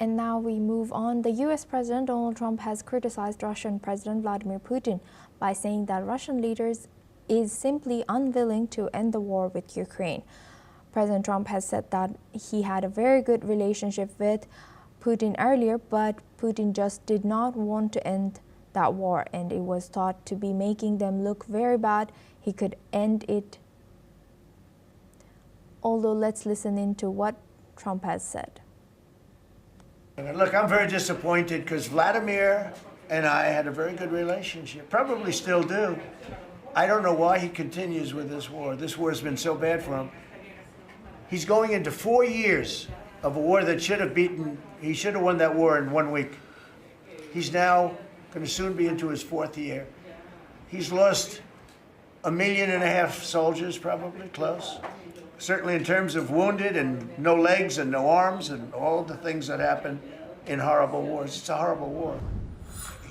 And now we move on. The U.S. President Donald Trump has criticized Russian President Vladimir Putin by saying that Russian leaders is simply unwilling to end the war with Ukraine. President Trump has said that he had a very good relationship with Putin earlier, but Putin just did not want to end that war, and it was thought to be making them look very bad. He could end it. Although, let's listen into what Trump has said. Look, I'm very disappointed because Vladimir and I had a very good relationship, probably still do. I don't know why he continues with this war. This war has been so bad for him. He's going into 4 years of a war that he should have won that war in 1 week. He's now going to soon be into his 4th year. He's lost 1.5 million soldiers, probably, close. Certainly in terms of wounded and no legs and no arms and all the things that happen in horrible wars. It's a horrible war.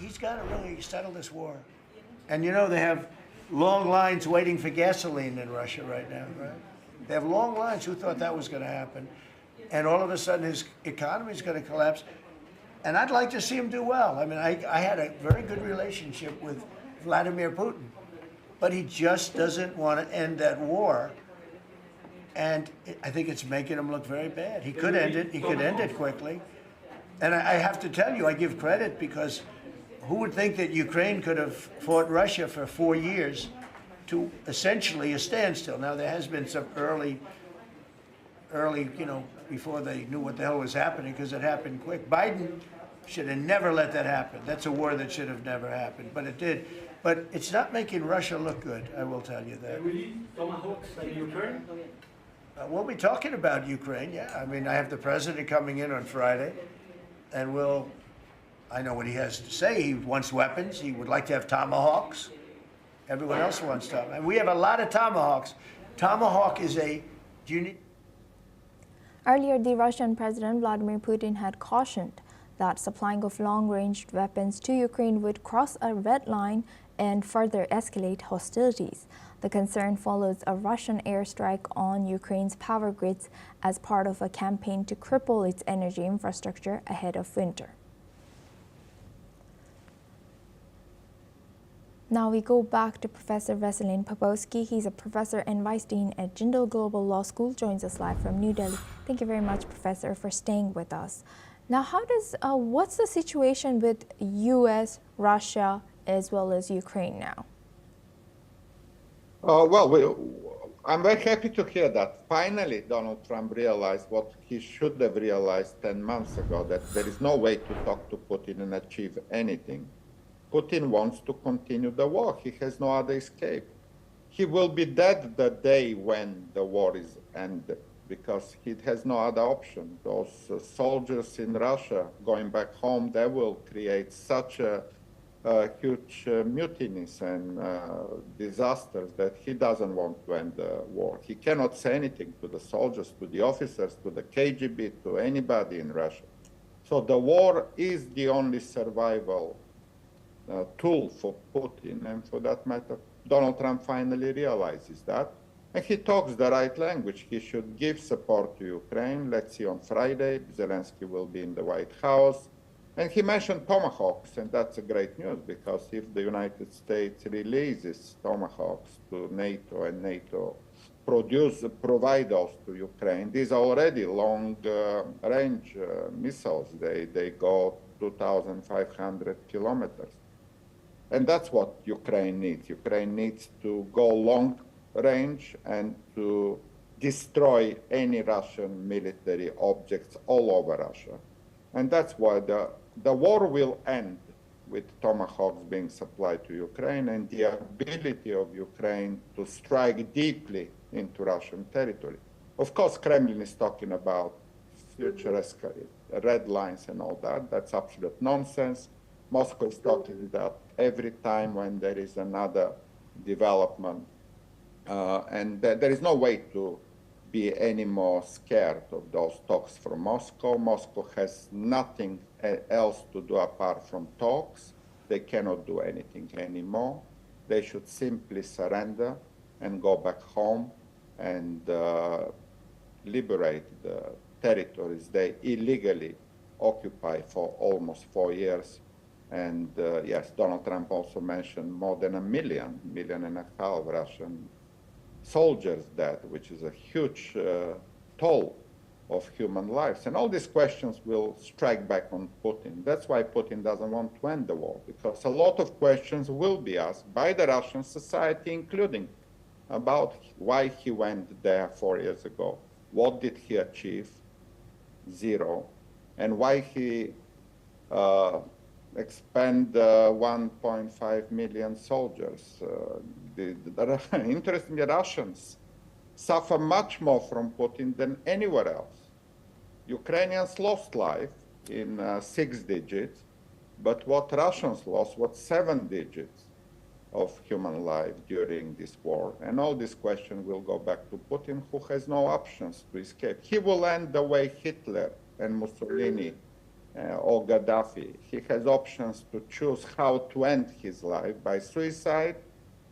He's got to really settle this war. And you know, they have long lines waiting for gasoline in Russia right now, right? They have long lines. Who thought that was going to happen? And all of a sudden his economy is going to collapse. And I'd like to see him do well. I mean, I had a very good relationship with Vladimir Putin, but he just doesn't want to end that war. And I think it's making him look very bad. He could end it. He could end it quickly. And I have to tell you, I give credit because who would think that Ukraine could have fought Russia for 4 years to essentially a standstill? Now, there has been some early, you know, before they knew what the hell was happening, because it happened quick. Biden should have never let that happen. That's a war that should have never happened, but it did. But it's not making Russia look good, I will tell you that. Really? Tomahawks in Ukraine? We'll be talking about Ukraine, yeah. I mean, I have the president coming in on Friday, and I know what he has to say. He wants weapons. He would like to have tomahawks. Everyone else wants tomahawks. And we have a lot of tomahawks. Tomahawk is Earlier, the Russian President Vladimir Putin had cautioned that supplying of long-range weapons to Ukraine would cross a red line and further escalate hostilities. The concern follows a Russian airstrike on Ukraine's power grids as part of a campaign to cripple its energy infrastructure ahead of winter. Now we go back to Professor Veselin Popovsky. He's a professor and vice dean at Jindal Global Law School, joins us live from New Delhi. Thank you very much, Professor, for staying with us. Now, what's the situation with U.S., Russia, as well as Ukraine now? I'm very happy to hear that finally Donald Trump realized what he should have realized 10 months ago, that there is no way to talk to Putin and achieve anything. Putin wants to continue the war. He has no other escape. He will be dead the day when the war is ended, because he has no other option. Those soldiers in Russia going back home, they will create such a huge mutinies and disasters that he doesn't want to end the war. He cannot say anything to the soldiers, to the officers, to the KGB, to anybody in Russia. So the war is the only survival tool for Putin, and for that matter, Donald Trump finally realizes that. And he talks the right language. He should give support to Ukraine. Let's see on Friday, Zelensky will be in the White House. And he mentioned tomahawks, and that's a great news, because if the United States releases tomahawks to NATO and NATO provide those to Ukraine, these are already long-range missiles. They go 2,500 kilometers. And that's what Ukraine needs. Ukraine needs to go long range and to destroy any Russian military objects all over Russia. And that's why the war will end with tomahawks being supplied to Ukraine and the ability of Ukraine to strike deeply into Russian territory. Of course, Kremlin is talking about futuristic red lines and all that. That's absolute nonsense. Moscow is talking that every time when there is another development, and there is no way to be any more scared of those talks from Moscow. Moscow has nothing else to do apart from talks. They cannot do anything anymore. They should simply surrender and go back home and liberate the territories they illegally occupied for almost 4 years. And yes, Donald Trump also mentioned more than 1 million, 1.5 million Russian soldiers dead, which is a huge toll of human lives. And all these questions will strike back on Putin. That's why Putin doesn't want to end the war, because a lot of questions will be asked by the Russian society, including about why he went there 4 years ago, what did he achieve, zero, and why he expend 1.5 million soldiers. Interestingly, Russians suffer much more from Putin than anywhere else. Ukrainians lost life in 6 digits, but what Russians lost was 7 digits of human life during this war. And all this question will go back to Putin, who has no options to escape. He will end the way Hitler and Mussolini or Gaddafi. He has options to choose how to end his life by suicide,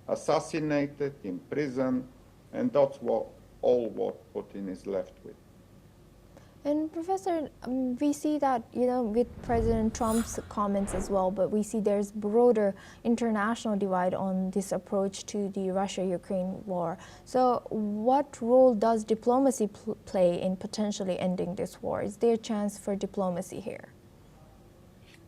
assassinated, in prison, and that's all what Putin is left with. And Professor, we see that, with President Trump's comments as well, but we see there's broader international divide on this approach to the Russia-Ukraine war. So what role does diplomacy play in potentially ending this war? Is there a chance for diplomacy here?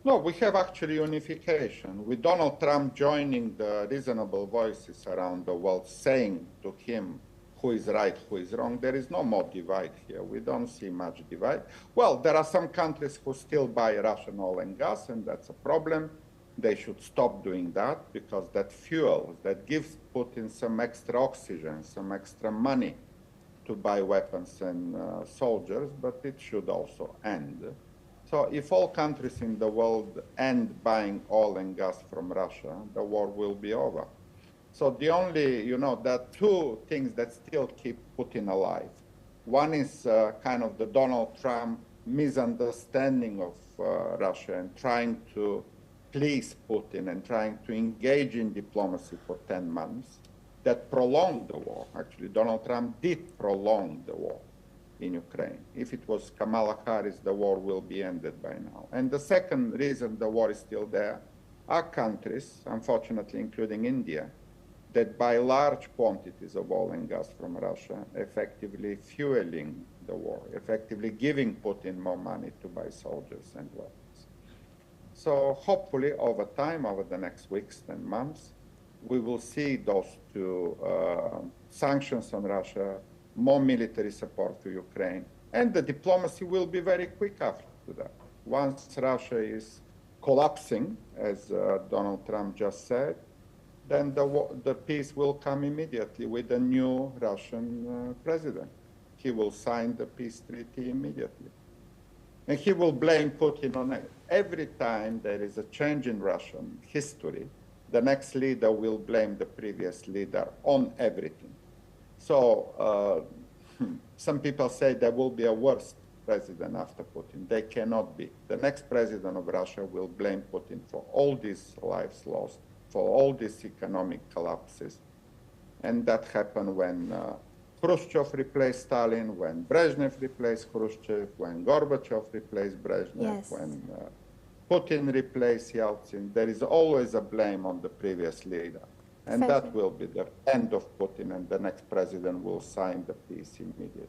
No, we have actually unification. With Donald Trump joining the reasonable voices around the world, saying to him who is right, who is wrong, there is no more divide here. We don't see much divide. Well, there are some countries who still buy Russian oil and gas, and that's a problem. They should stop doing that, because that fuels, that gives Putin some extra oxygen, some extra money to buy weapons and soldiers, but it should also end. So if all countries in the world end buying oil and gas from Russia, the war will be over. So the only, there are two things that still keep Putin alive. One is kind of the Donald Trump misunderstanding of Russia and trying to please Putin and trying to engage in diplomacy for 10 months that prolonged the war. Actually, Donald Trump did prolong the war in Ukraine. If it was Kamala Harris, the war will be ended by now. And the second reason the war is still there are countries, unfortunately including India, that buy large quantities of oil and gas from Russia, effectively fueling the war, effectively giving Putin more money to buy soldiers and weapons. So hopefully over time, over the next weeks and months, we will see those two sanctions on Russia, more military support to Ukraine, and the diplomacy will be very quick after that. Once Russia is collapsing, as Donald Trump just said, then the peace will come immediately with a new Russian president. He will sign the peace treaty immediately. And he will blame Putin on it. Every time there is a change in Russian history, the next leader will blame the previous leader on everything. So some people say there will be a worse president after Putin. They cannot be. The next president of Russia will blame Putin for all these lives lost, for all these economic collapses. And that happened when Khrushchev replaced Stalin, when Brezhnev replaced Khrushchev, when Gorbachev replaced Brezhnev, Yes. when Putin replaced Yeltsin. There is always a blame on the previous leader. And that will be the end of Putin, and the next president will sign the peace immediately.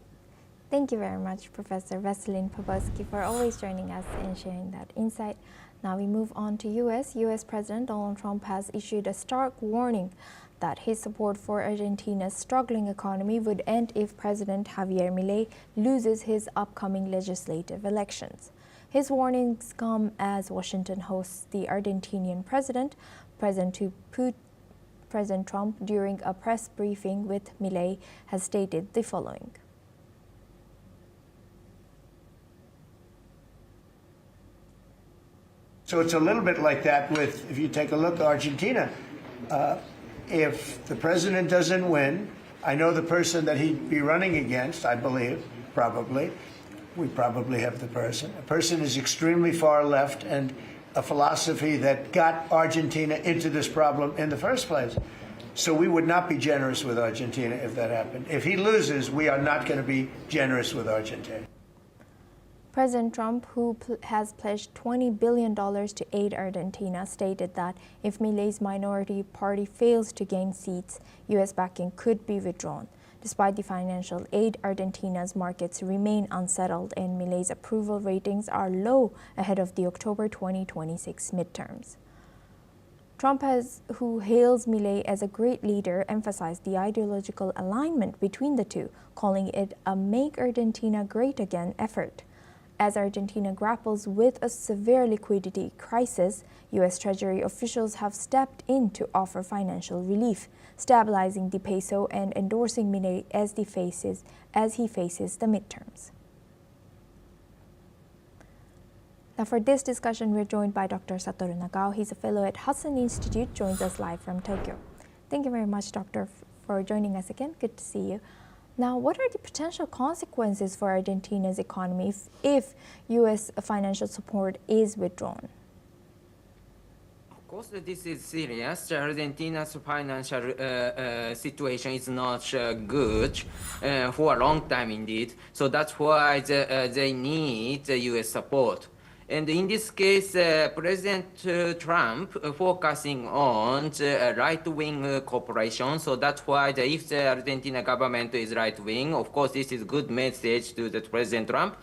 Thank you very much, Professor Veselin Popovsky, for always joining us and sharing that insight. Now we move on to U.S. U.S. President Donald Trump has issued a stark warning that his support for Argentina's struggling economy would end if President Javier Milei loses his upcoming legislative elections. His warnings come as Washington hosts the Argentinian president, President Trump, during a press briefing with Milei, has stated the following. So it's a little bit like that with, if you take a look at Argentina, if the president doesn't win, I know the person that he'd be running against, I believe, probably, we probably have the person. A person is extremely far left and a philosophy that got Argentina into this problem in the first place. So we would not be generous with Argentina if that happened. If he loses, we are not going to be generous with Argentina. President Trump, who has pledged $20 billion to aid Argentina, stated that if Milei's minority party fails to gain seats, U.S. backing could be withdrawn. Despite the financial aid, Argentina's markets remain unsettled and Milei's approval ratings are low ahead of the October 2026 midterms. Trump, who hails Milei as a great leader, emphasized the ideological alignment between the two, calling it a Make Argentina Great Again effort. As Argentina grapples with a severe liquidity crisis, U.S. Treasury officials have stepped in to offer financial relief, stabilizing the peso and endorsing Milei as he faces the midterms. Now, for this discussion, we're joined by Dr. Satoru Nagao. He's a fellow at Hudson Institute, joins us live from Tokyo. Thank you very much, Doctor, for joining us again. Good to see you. Now, what are the potential consequences for Argentina's economy if U.S. financial support is withdrawn? Of course, this is serious. Argentina's financial situation is not good for a long time indeed. So that's why they need U.S. support. And in this case, President Trump focusing on the right-wing cooperation. So that's why if the Argentina government is right-wing, of course, this is a good message to the President Trump,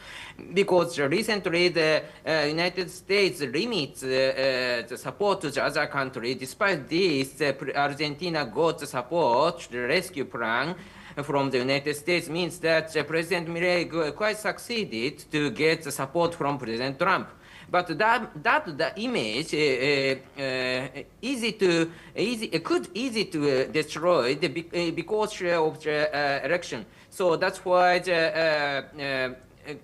because recently the United States limits the support to the other country. Despite this, Argentina got the support, the rescue plan from the United States, means that President Milei quite succeeded to get the support from President Trump. But the image could easy to destroy because of the election. So that's why the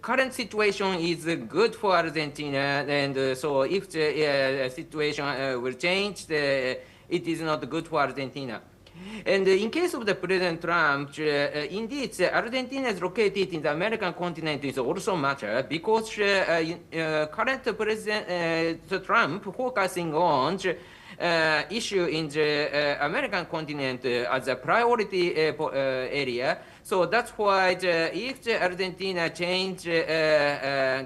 current situation is good for Argentina, and so if the situation will change, it is not good for Argentina. And in case of the President Trump, indeed, Argentina is located in the American continent is also matter because current President Trump focusing on issue in the American continent as a priority area. So that's why if the Argentina change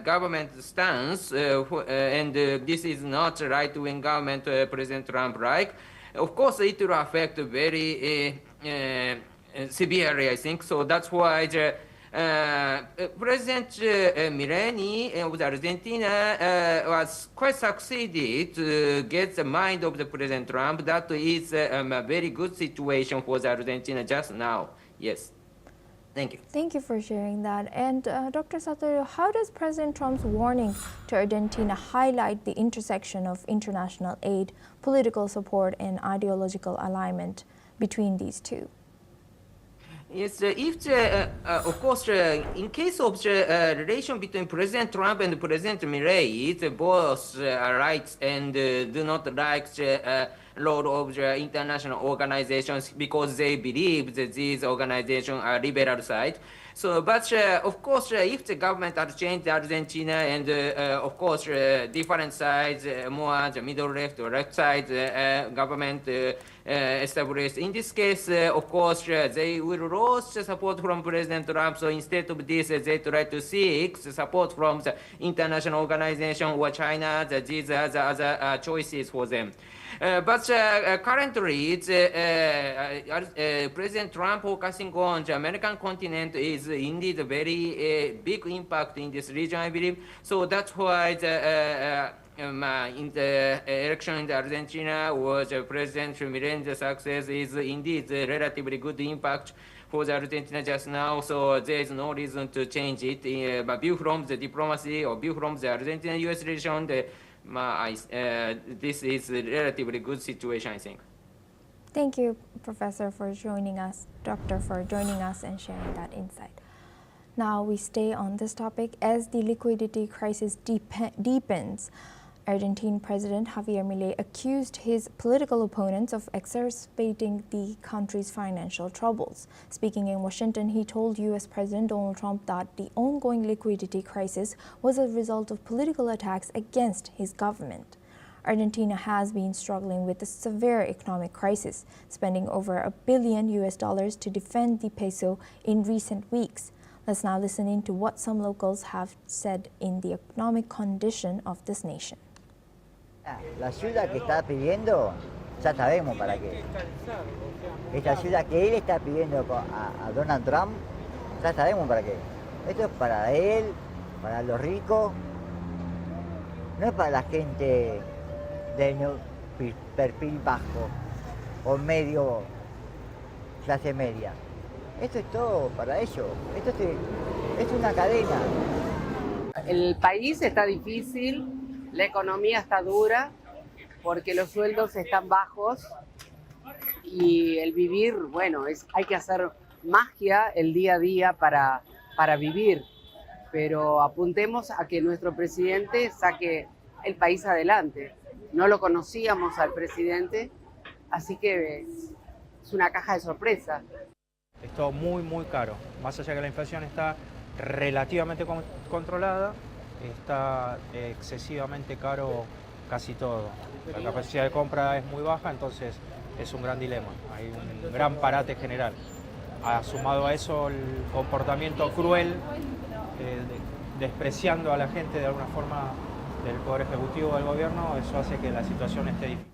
government stance, and this is not right-wing government President Trump like, of course, it will affect very severely, I think. So that's why President Milei of Argentina was quite succeeded to get the mind of the President Trump. That is a very good situation for the Argentina just now. Yes. Thank you. Thank you for sharing that. And Dr. Satoru, how does President Trump's warning to Argentina highlight the intersection of international aid, political support, and ideological alignment between these two? Yes, if of course, in case of the relation between President Trump and President Milei, both are right and do not like the role of the international organizations because they believe that these organizations are liberal side. So, but of course, if the government had changed Argentina and of course different sides, more the middle left or left side government established. In this case, of course, they will lose the support from President Trump. So instead of this, they try to seek the support from the international organization or China. These are the other choices for them. But currently, President Trump focusing on the American continent is indeed a very big impact in this region, I believe. So that's why in the election in Argentina, was President Milei's success is indeed a relatively good impact for the Argentina just now. So there is no reason to change it. But view from the diplomacy or view from the Argentina-U.S. relation, this is a relatively good situation, I think. Thank you, Professor, for joining us, Doctor, for joining us and sharing that insight. Now we stay on this topic as the liquidity crisis deepens. Argentine President Javier Milei accused his political opponents of exacerbating the country's financial troubles. Speaking in Washington, he told U.S. President Donald Trump that the ongoing liquidity crisis was a result of political attacks against his government. Argentina has been struggling with a severe economic crisis, spending over $1 billion to defend the peso in recent weeks. Let's now listen in to what some locals have said in the economic condition of this nation. La ayuda que está pidiendo, ya sabemos para qué. Esta ayuda que él está pidiendo a Donald Trump, ya sabemos para qué. Esto es para él, para los ricos, no es para la gente de perfil bajo o medio, clase media. Esto es todo para ellos. Esto es una cadena. El país está difícil, la economía está dura, porque los sueldos están bajos y el vivir, bueno, hay que hacer magia el día a día para vivir, pero apuntemos a que nuestro presidente saque el país adelante. No lo conocíamos al presidente, así que es una caja de sorpresa. Es todo muy, muy caro. Más allá que la inflación está relativamente controlada, está excesivamente caro casi todo. La capacidad de compra es muy baja, entonces es un gran dilema. Hay un gran parate general. Sumado a eso el comportamiento cruel, despreciando a la gente de alguna forma del Poder Ejecutivo del Gobierno, eso hace que la situación esté difícil.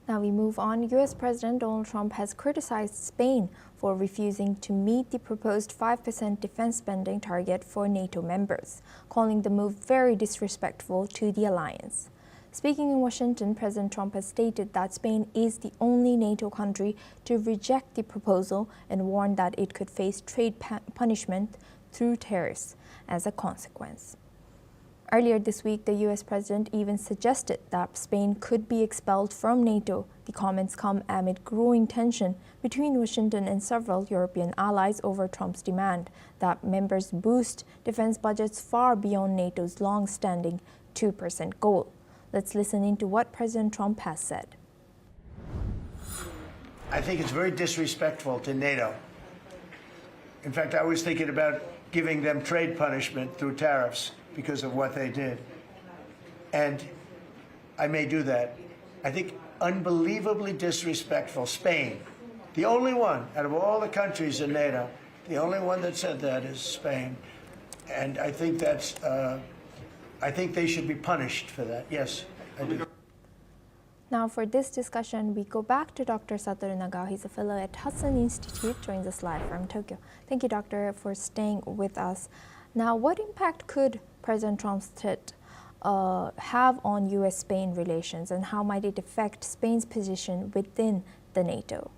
Now we move on. U.S. President Donald Trump has criticized Spain for refusing to meet the proposed 5% defense spending target for NATO members, calling the move very disrespectful to the alliance. Speaking in Washington, President Trump has stated that Spain is the only NATO country to reject the proposal and warned that it could face trade punishment through tariffs as a consequence. Earlier this week, the U.S. president even suggested that Spain could be expelled from NATO. The comments come amid growing tension between Washington and several European allies over Trump's demand that members boost defense budgets far beyond NATO's long-standing 2% goal. Let's listen into what President Trump has said. I think it's very disrespectful to NATO. In fact, I was thinking about giving them trade punishment through tariffs because of what they did. And I may do that. I think unbelievably disrespectful. Spain, the only one out of all the countries in NATO, the only one that said that is Spain. And I think I think they should be punished for that. Yes, I do. Now for this discussion, we go back to Dr. Satoru Nagao. He's a fellow at Hudson Institute, joins us live from Tokyo. Thank you, Doctor, for staying with us. Now, what impact could President Trump's threat have on U.S.-Spain relations, and how might it affect Spain's position within the NATO?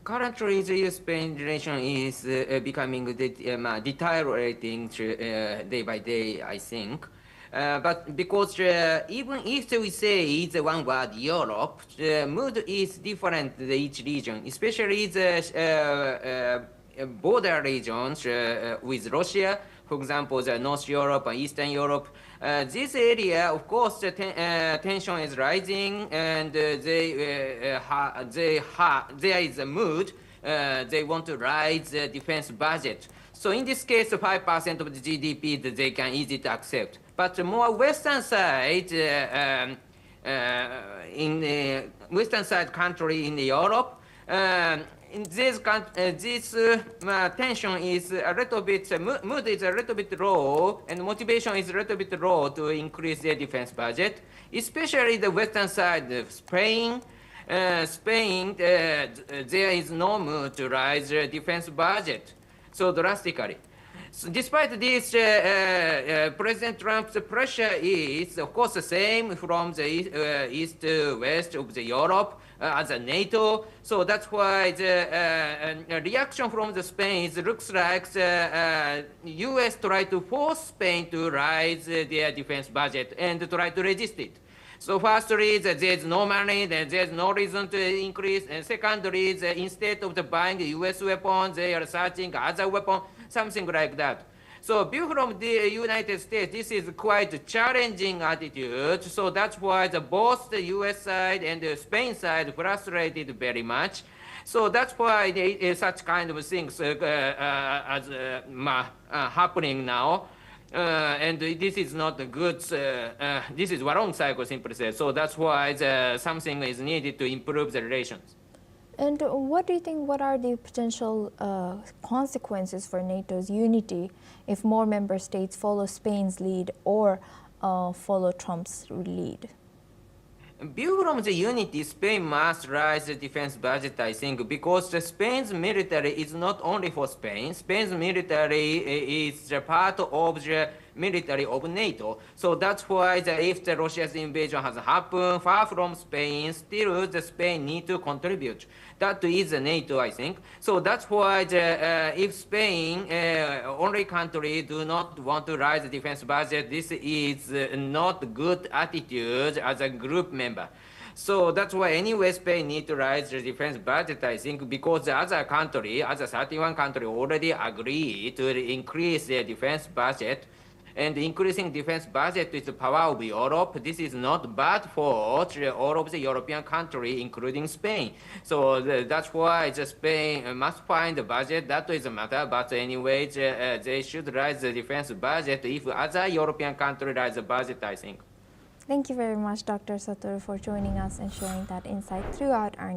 Currently, the U.S.-Spain relation is becoming deteriorating day by day, I think. But because even if we say the one word Europe, the mood is different in each region, especially the border regions with Russia, for example, the North Europe and Eastern Europe. This area, of course, the tension is rising, and there is a mood. They want to raise the defense budget. So in this case, 5% of the GDP that they can easily accept. But the more Western side, in the Western side country in Europe, in this tension is a little bit, mood is a little bit low, and motivation is a little bit low to increase their defense budget, especially the Western side of Spain. There is no mood to raise the defense budget so drastically. So despite this, President Trump's pressure is, of course, the same from the east to west of the Europe as a NATO. So that's why the reaction from the Spain looks like the U.S. try to force Spain to raise their defense budget and try to resist it. So firstly, there's no money, there's no reason to increase. And secondly, instead of buying U.S. weapons, they are searching other weapons, something like that. So view from the United States, this is quite a challenging attitude. So that's why both the U.S. side and the Spain side frustrated very much. So that's why such kind of things happening now. And this is not a good, this is wrong cycle, simply said. So that's why something is needed to improve the relations. And what do you think, what are the potential consequences for NATO's unity if more member states follow Spain's lead or follow Trump's lead? View from the unity, Spain must raise the defense budget, I think, because Spain's military is not only for Spain. Spain's military is the part of the military of NATO. So that's why if the Russia's invasion has happened far from Spain, still the Spain need to contribute. That is NATO, I think. So that's why if Spain, only country, do not want to raise the defense budget, this is not good attitude as a group member. So that's why anyway Spain need to raise the defense budget, I think, because the other country, other 31 country already agreed to increase their defense budget. And increasing defense budget is the power of Europe. This is not bad for all of the European countries, including Spain. So that's why Spain must find the budget. That is a matter. But anyway, they should raise the defense budget if other European countries raise the budget, I think. Thank you very much, Dr. Satoru, for joining us and sharing that insight throughout our